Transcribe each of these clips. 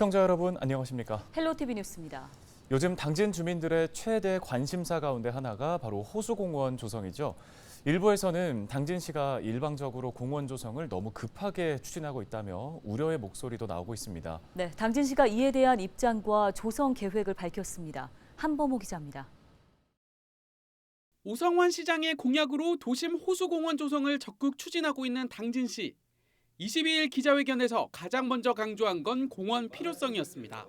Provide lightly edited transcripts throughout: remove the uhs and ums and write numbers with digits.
시청자 여러분 안녕하십니까? 헬로티비 뉴스입니다. 요즘 당진 주민들의 최대 관심사 가운데 하나가 바로 호수공원 조성이죠. 일부에서는 당진시가 일방적으로 공원 조성을 너무 급하게 추진하고 있다며 우려의 목소리도 나오고 있습니다. 네, 당진시가 이에 대한 입장과 조성 계획을 밝혔습니다. 한범호 기자입니다. 오성환 시장의 공약으로 도심 호수공원 조성을 적극 추진하고 있는 당진시. 22일 기자회견에서 가장 먼저 강조한 건 공원 필요성이었습니다.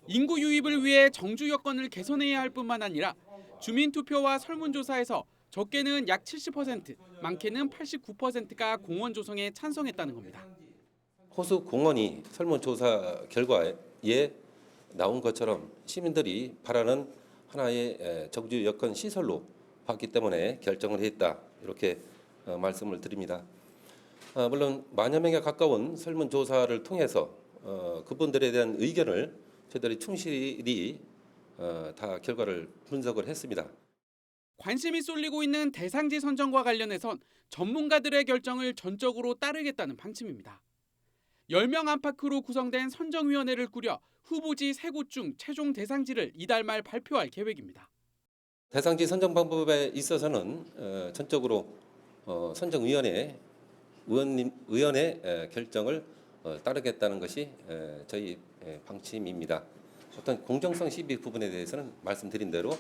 인구 유입을 위해 정주 여건을 개선해야 할 뿐만 아니라 주민투표와 설문조사에서 적게는 약 70%, 많게는 89%가 공원 조성에 찬성했다는 겁니다. 호수공원이 설문조사 결과에 나온 것처럼 시민들이 바라는 하나의 정주 여건 시설로 봤기 때문에 결정을 했다. 이렇게 말씀을 드립니다. 물론 만여 명에 가까운 설문조사를 통해서 그분들에 대한 의견을 저희들이 충실히 다 결과를 분석을 했습니다. 관심이 쏠리고 있는 대상지 선정과 관련해선 전문가들의 결정을 전적으로 따르겠다는 방침입니다. 10명 안팎으로 구성된 선정위원회를 꾸려 후보지 3곳 중 최종 대상지를 이달 말 발표할 계획입니다. 대상지 선정 방법에 있어서는 전적으로 선정위원회 의원의 결정을 따르겠다는 것이 저희 방침입니다. 어떤 공정성 시비 부분에 대해서는 말씀드린 대로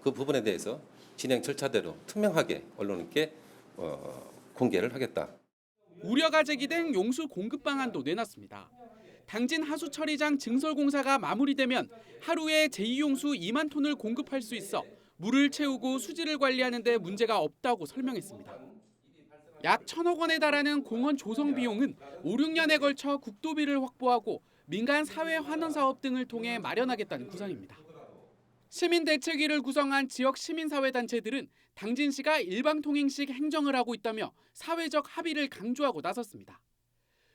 그 부분에 대해서 진행 절차대로 투명하게 언론께 공개를 하겠다. 우려가 제기된 용수 공급 방안도 내놨습니다. 당진 하수처리장 증설 공사가 마무리되면 하루에 제2용수 2만 톤을 공급할 수 있어 물을 채우고 수질을 관리하는 데 문제가 없다고 설명했습니다. 약 1,000억 원에 달하는 공원 조성 비용은 5, 6년에 걸쳐 국도비를 확보하고 민간 사회 환원 사업 등을 통해 마련하겠다는 구상입니다. 시민대책위를 구성한 지역 시민사회단체들은 당진시가 일방통행식 행정을 하고 있다며 사회적 합의를 강조하고 나섰습니다.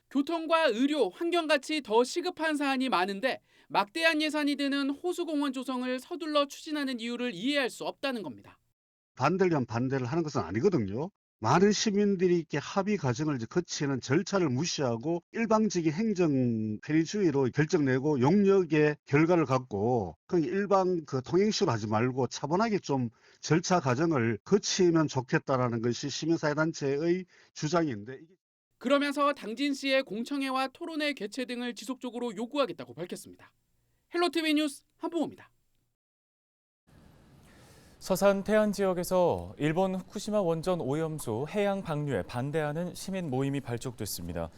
교통과 의료, 환경같이 더 시급한 사안이 많은데 막대한 예산이 드는 호수공원 조성을 서둘러 추진하는 이유를 이해할 수 없다는 겁니다. 반대를 반대를 하는 것은 아니거든요. 많은 시민들이 이렇게 합의 과정을 거치는 절차를 무시하고 일방적인 행정 편의주의로 결정내고 용역의 결과를 갖고 일방 통행식으로 하지 말고 차분하게 좀 절차 과정을 거치면 좋겠다라는 것이 시민사회단체의 주장인데. 그러면서 당진시의 공청회와 토론회 개최 등을 지속적으로 요구하겠다고 밝혔습니다. 헬로티비 뉴스 한봉호입니다. 서산 태안 지역에서 일본 후쿠시마 원전 오염수 해양 방류에 반대하는 시민 모임이 발족됐습니다.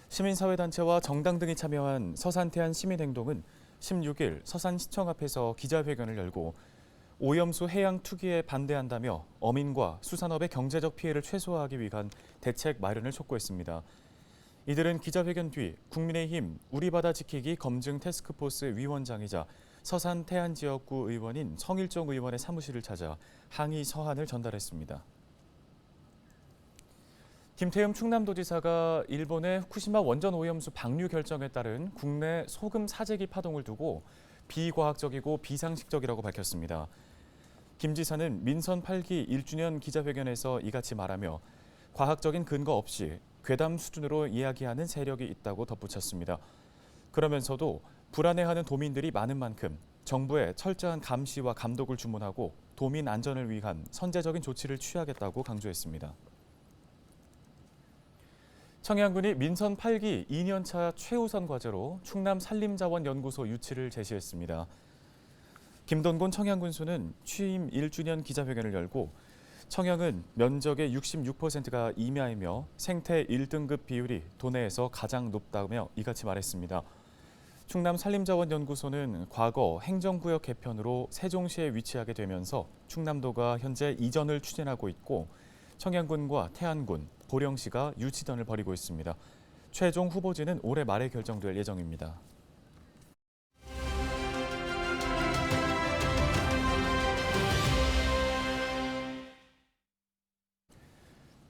시민사회단체와 정당 등이 참여한 서산 태안 시민행동은 16일 서산시청 앞에서 기자회견을 열고 오염수 해양 투기에 반대한다며 어민과 수산업의 경제적 피해를 최소화하기 위한 대책 마련을 촉구했습니다. 이들은 기자회견 뒤 국민의힘 우리바다 지키기 검증 태스크포스 위원장이자 서산 태안 지역구 의원인 성일종 의원의 사무실을 찾아 항의 서한을 전달했습니다. 김태흠 충남도지사가 일본의 후쿠시마 원전 오염수 방류 결정에 따른 국내 소금 사재기 파동을 두고 비과학적이고 비상식적이라고 밝혔습니다. 김 지사는 민선 8기 1주년 기자회견에서 이같이 말하며 과학적인 근거 없이 괴담 수준으로 이야기하는 세력이 있다고 덧붙였습니다. 그러면서도 불안해하는 도민들이 많은 만큼 정부에 철저한 감시와 감독을 주문하고 도민 안전을 위한 선제적인 조치를 취하겠다고 강조했습니다. 청양군이 민선 8기 2년차 최우선 과제로 충남 산림자원연구소 유치를 제시했습니다. 김돈곤 청양군수는 취임 1주년 기자회견을 열고 청양은 면적의 66%가 임야이며 생태 1등급 비율이 도내에서 가장 높다며 이같이 말했습니다. 충남 산림자원연구소는 과거 행정구역 개편으로 세종시에 위치하게 되면서 충남도가 현재 이전을 추진하고 있고 청양군과 태안군, 보령시가 유치전을 벌이고 있습니다. 최종 후보지는 올해 말에 결정될 예정입니다.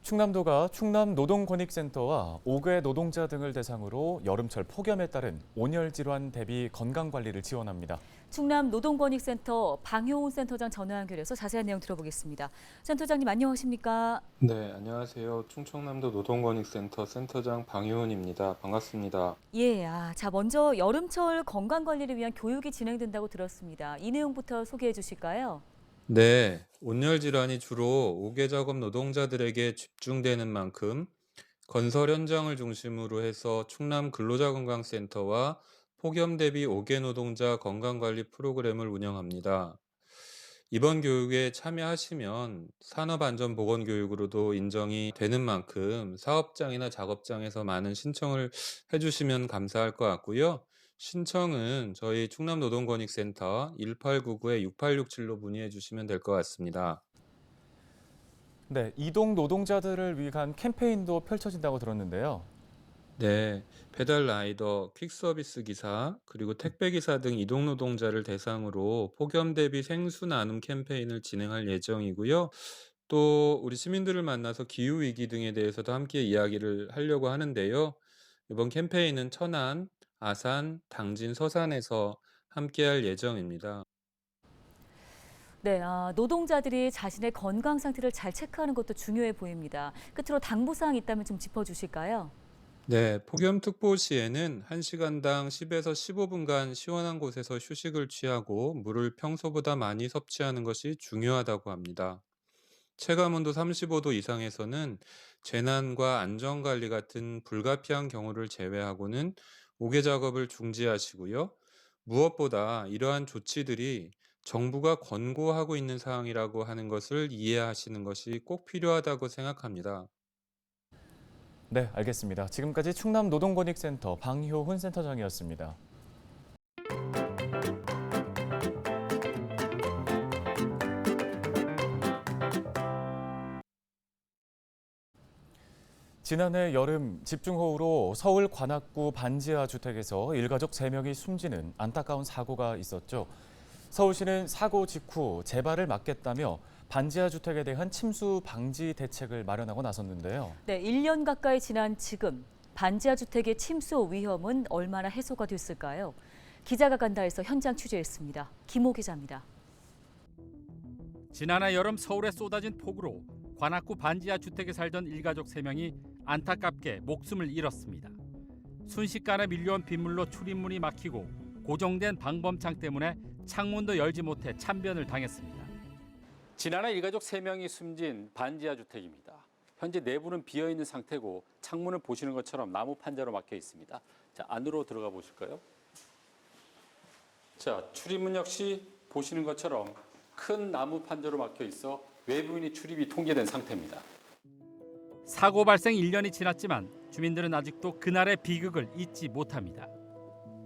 충남도가 충남노동권익센터와 5개 노동자 등을 대상으로 여름철 폭염에 따른 온열 질환 대비 건강관리를 지원합니다. 충남 노동권익센터 방효훈 센터장 전화 연결해서 자세한 내용 들어보겠습니다. 센터장님 안녕하십니까? 네, 안녕하세요. 충청남도 노동권익센터 센터장 방효훈입니다. 반갑습니다. 예, 자 먼저 여름철 건강 관리를 위한 교육이 진행된다고 들었습니다. 이 내용부터 소개해 주실까요? 네, 온열 질환이 주로 5개 작업 노동자들에게 집중되는 만큼 건설 현장을 중심으로 해서 충남 근로자건강센터와 폭염 대비 5개 노동자 건강관리 프로그램을 운영합니다. 이번 교육에 참여하시면 산업안전보건교육으로도 인정이 되는 만큼 사업장이나 작업장에서 많은 신청을 해주시면 감사할 것 같고요. 신청은 저희 충남노동권익센터 1899-6867로 문의해 주시면 될 것 같습니다. 네, 이동 노동자들을 위한 캠페인도 펼쳐진다고 들었는데요. 네, 배달 라이더, 퀵서비스 기사, 그리고 택배 기사 등 이동 노동자를 대상으로 폭염 대비 생수 나눔 캠페인을 진행할 예정이고요. 또 우리 시민들을 만나서 기후 위기 등에 대해서도 함께 이야기를 하려고 하는데요. 이번 캠페인은 천안, 아산, 당진, 서산에서 함께 할 예정입니다. 네, 노동자들이 자신의 건강 상태를 잘 체크하는 것도 중요해 보입니다. 끝으로 당부사항 있다면 좀 짚어주실까요? 네, 폭염특보 시에는 1시간당 10에서 15분간 시원한 곳에서 휴식을 취하고 물을 평소보다 많이 섭취하는 것이 중요하다고 합니다. 체감온도 35도 이상에서는 재난과 안전관리 같은 불가피한 경우를 제외하고는 옥외 작업을 중지하시고요. 무엇보다 이러한 조치들이 정부가 권고하고 있는 사항이라고 하는 것을 이해하시는 것이 꼭 필요하다고 생각합니다. 네, 알겠습니다. 지금까지 충남노동권익센터 방효훈 센터장이었습니다. 지난해 여름 집중호우로 서울 관악구 반지하 주택에서 일가족 3명이 숨지는 안타까운 사고가 있었죠. 서울시는 사고 직후 재발을 막겠다며 반지하 주택에 대한 침수 방지 대책을 마련하고 나섰는데요. 네, 1년 가까이 지난 지금 반지하 주택의 침수 위험은 얼마나 해소가 됐을까요? 기자가 간다에서 현장 취재했습니다. 김호 기자입니다. 지난해 여름 서울에 쏟아진 폭우로 관악구 반지하 주택에 살던 일가족 3명이 안타깝게 목숨을 잃었습니다. 순식간에 밀려온 빗물로 출입문이 막히고 고정된 방범창 때문에 창문도 열지 못해 참변을 당했습니다. 지난해 일가족 3명이 숨진 반지하 주택입니다. 현재 내부는 비어있는 상태고 창문을 보시는 것처럼 나무 판자로 막혀 있습니다. 자, 안으로 들어가 보실까요? 자, 출입문 역시 보시는 것처럼 큰 나무 판자로 막혀 있어 외부인이 출입이 통제된 상태입니다. 사고 발생 1년이 지났지만 주민들은 아직도 그날의 비극을 잊지 못합니다.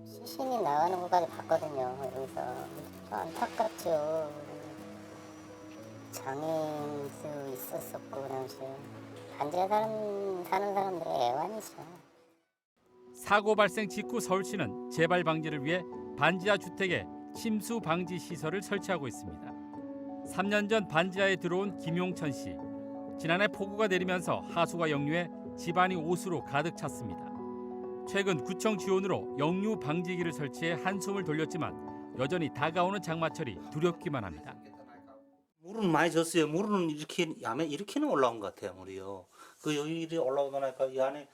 시신이 나가는 것까지 봤거든요. 여기서 안타깝죠. 장애인도 있었었고 그 당시에 반지하 사는 사람들의 애환이죠. 사고 발생 직후 서울시는 재발 방지를 위해 반지하 주택에 침수 방지 시설을 설치하고 있습니다. 3년 전 반지하에 들어온 김용천 씨. 지난해 폭우가 내리면서 하수가 역류해 집안이 옷으로 가득 찼습니다. 최근 구청 지원으로 역류 방지기를 설치해 한숨을 돌렸지만 여전히 다가오는 장마철이 두렵기만 합니다. 물은 많이 졌어요. 물은 이렇게는 올라온 것 같아요. 물이요. 그 여기 올라오다 보니까 이 안에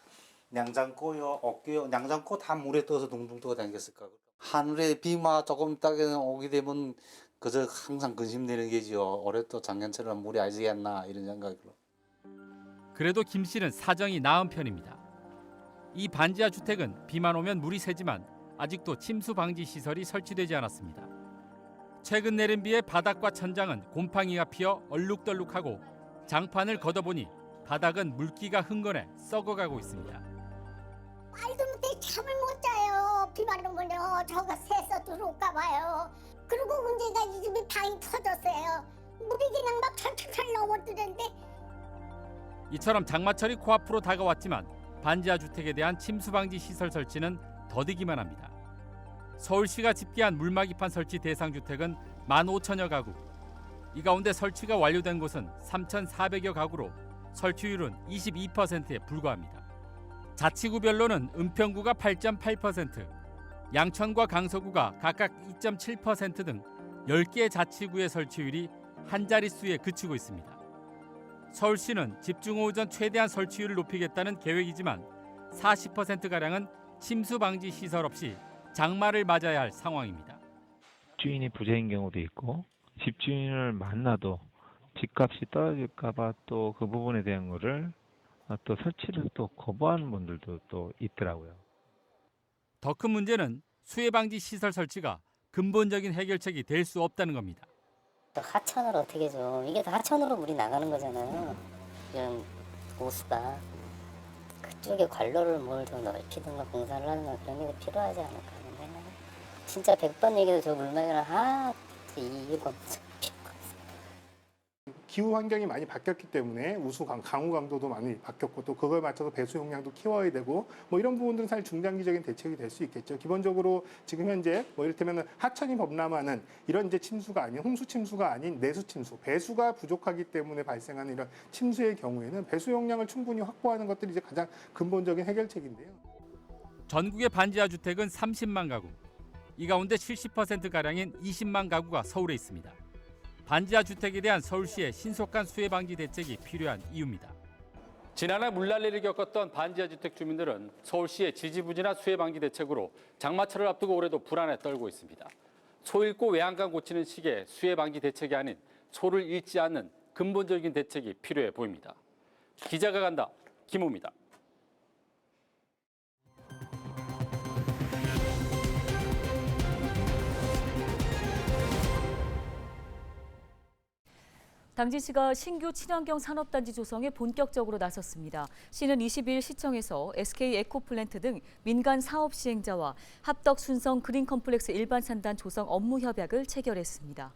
냉장고요, 어깨요, 냉장고 다 물에 떠서 둥둥 떠 다녔을까. 하늘에 비만 조금 있다가 오게 되면 그저 항상 근심되는 게지요. 올해 또 작년처럼 물이 아니겠나 이런 생각으로. 그래도 김 씨는 사정이 나은 편입니다. 이 반지하 주택은 비만 오면 물이 새지만 아직도 침수 방지 시설이 설치되지 않았습니다. 최근 내린 비에 바닥과 천장은 곰팡이가 피어 얼룩덜룩하고 장판을 걷어보니 바닥은 물기가 흥건해 썩어가고 있습니다. 말도 못해 잠을 못 자요. 비 맞으면요. 저거 새서 들어올까 봐요. 그리고 문제가 이 집이 방이 터졌어요. 물이 그냥 막 철철철 넘어뜨는데. 이처럼 장마철이 코앞으로 다가왔지만 반지하 주택에 대한 침수 방지 시설 설치는 더디기만 합니다. 서울시가 집계한 물막이판 설치 대상 주택은 15,000여 가구. 이 가운데 설치가 완료된 곳은 3,400여 가구로 설치율은 22%에 불과합니다. 자치구별로는 은평구가 8.8%, 양천과 강서구가 각각 2.7% 등 10개 자치구의 설치율이 한 자릿수에 그치고 있습니다. 서울시는 집중호우 전 최대한 설치율을 높이겠다는 계획이지만 40%가량은 침수 방지 시설 없이 장마를 맞아야 할 상황입니다. 집주인이 부재인 경우도 있고 집주인을 만나도 집값이 떨어질까 봐 또 그 부분에 대한 거를 또 설치를 또 거부하는 분들도 또 있더라고요. 더 큰 문제는 수해 방지 시설 설치가 근본적인 해결책이 될 수 없다는 겁니다. 하천으로 어떻게 좀 이게 다 하천으로 물이 나가는 거잖아요. 이런 호수가 그쪽에 관로를 뭘 더 넓히든가 공사를 하든가 그런 게 필요하지 않을까 하는데 진짜 100번 얘기해도 저 물막이랑 이게 뭔지 기후 환경이 많이 바뀌었기 때문에 강우 강도도 많이 바뀌었고 또 그거에 맞춰서 배수 용량도 키워야 되고 뭐 이런 부분들은 사실 중장기적인 대책이 될 수 있겠죠. 기본적으로 지금 현재 뭐 이를테면 하천이 범람하는 이런 이제 침수가 아닌 홍수 침수가 아닌 내수 침수, 배수가 부족하기 때문에 발생하는 이런 침수의 경우에는 배수 용량을 충분히 확보하는 것들이 이제 가장 근본적인 해결책인데요. 전국의 반지하 주택은 30만 가구. 이 가운데 70%가량인 20만 가구가 서울에 있습니다. 반지하 주택에 대한 서울시의 신속한 수해 방지 대책이 필요한 이유입니다. 지난해 물난리를 겪었던 반지하 주택 주민들은 서울시의 지지부진한 수해 방지 대책으로 장마철을 앞두고 올해도 불안에 떨고 있습니다. 소 잃고 외양간 고치는 식의 수해 방지 대책이 아닌 소를 잃지 않는 근본적인 대책이 필요해 보입니다. 기자가 간다. 김호입니다. 당진시가 신규 친환경 산업단지 조성에 본격적으로 나섰습니다. 시는 22일 시청에서 SK 에코플랜트 등 민간 사업 시행자와 합덕 순성 그린컴플렉스 일반 산단 조성 업무 협약을 체결했습니다.